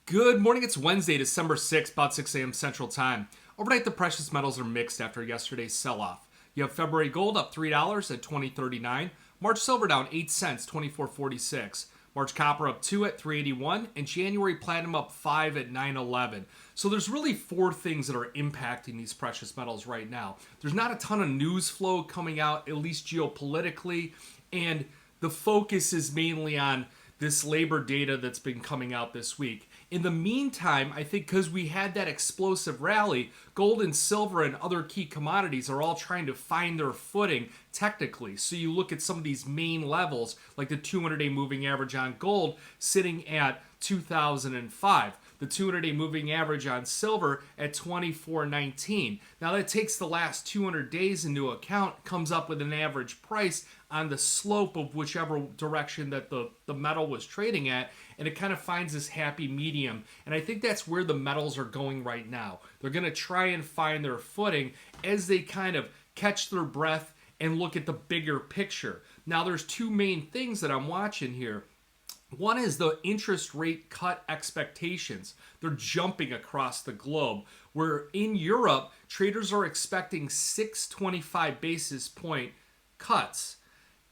Good morning. It's Wednesday, December 6th, about 6 a.m. Central Time. Overnight, the precious metals are mixed after yesterday's sell-off. You have February gold up $3 at $20.39. March silver down 8 cents, $24.46. March copper up 2 at $3.81. And January platinum up 5 at $9.11. So there's really four things that are impacting these precious metals right now. There's not a ton of news flow coming out, at least geopolitically. And the focus is mainly on this labor data that's been coming out this week. In the meantime, I think because we had that explosive rally, gold and silver and other key commodities are all trying to find their footing technically. So you look at some of these main levels, like the 200-day moving average on gold sitting at 2005. The 200-day moving average on silver at 24.19. Now that takes the last 200 days into account, comes up with an average price on the slope of whichever direction that the metal was trading at, and it kind of finds this happy medium. And I think that's where the metals are going right now. They're going to try and find their footing as they kind of catch their breath and look at the bigger picture. Now there's two main things that I'm watching here. One is the interest rate cut expectations. They're jumping across the globe. Where in Europe, traders are expecting 625 basis point cuts.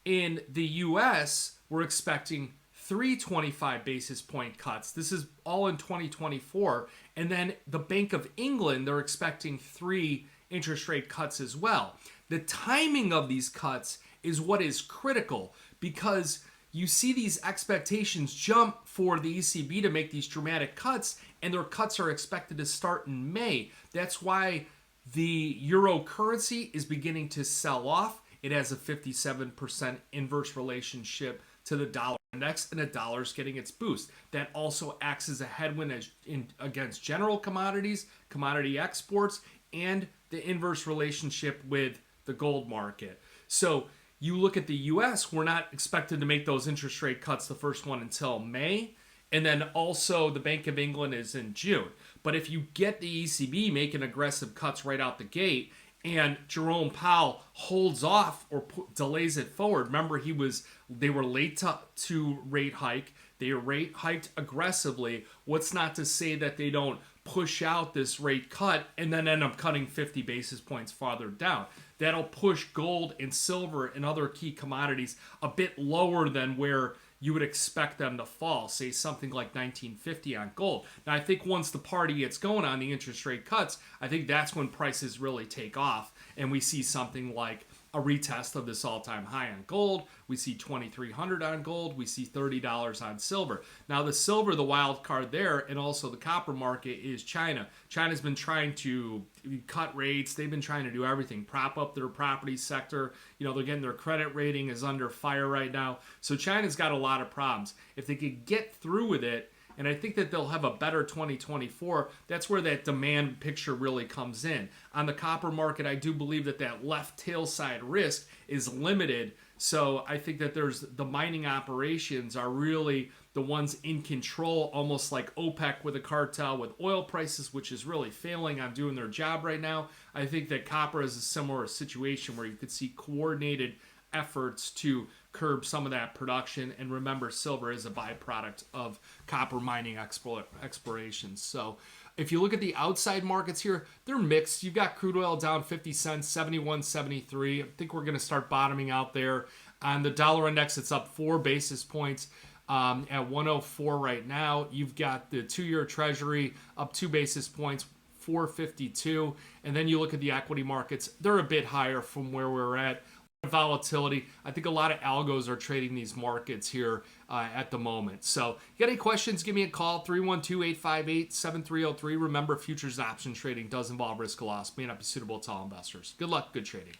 In the US, we're expecting 325 basis point cuts. This is all in 2024. And then the Bank of England, they're expecting 3 interest rate cuts as well. The timing of these cuts is what is critical, because you see these expectations jump for the ECB to make these dramatic cuts, and their cuts are expected to start in May. That's why the euro currency is beginning to sell off. It has a 57% inverse relationship to the dollar index, and the dollar is getting its boost. That also acts as a headwind against general commodities, commodity exports, and the inverse relationship with the gold market. So you look at the US, we're not expected to make those interest rate cuts, the first one until May. And then also the Bank of England is in June. But if you get the ECB making aggressive cuts right out the gate, and Jerome Powell holds off or delays it forward. Remember, they were late to rate hike. They rate hiked aggressively. What's not to say that they don't push out this rate cut and then end up cutting 50 basis points farther down. That'll push gold and silver and other key commodities a bit lower than where you would expect them to fall, say something like 1950 on gold. Now, I think once the party gets going on the interest rate cuts, I think that's when prices really take off, and we see something like a retest of this all-time high on gold. We see 2,300 on gold. We see $30 on silver. Now, the silver, the wild card there, and also the copper market is China. China's been trying to cut rates. They've been trying to do everything, prop up their property sector. You know, they're getting their credit rating is under fire right now. So China's got a lot of problems. If they could get through with it, and I think that they'll have a better 2024. That's where that demand picture really comes in. On the copper market, I do believe that left tail side risk is limited. So I think that the mining operations are really the ones in control, almost like OPEC with a cartel with oil prices, which is really failing on doing their job right now. I think that copper is a similar situation where you could see coordinated efforts to curb some of that production. And remember, silver is a byproduct of copper mining exploration. So if you look at the outside markets here, they're mixed. You've got crude oil down 50 cents, 71.73. I think we're going to start bottoming out there. On the dollar index, it's up 4 basis points at 104 right now. You've got the 2-year treasury up 2 basis points, 452. And then you look at the equity markets, they're a bit higher from where we're at. Volatility. I think a lot of algos are trading these markets here at the moment. So you got any questions, give me a call, 312-858-7303. Remember, futures option trading does involve risk of loss, may not be suitable to all investors. Good luck, good trading.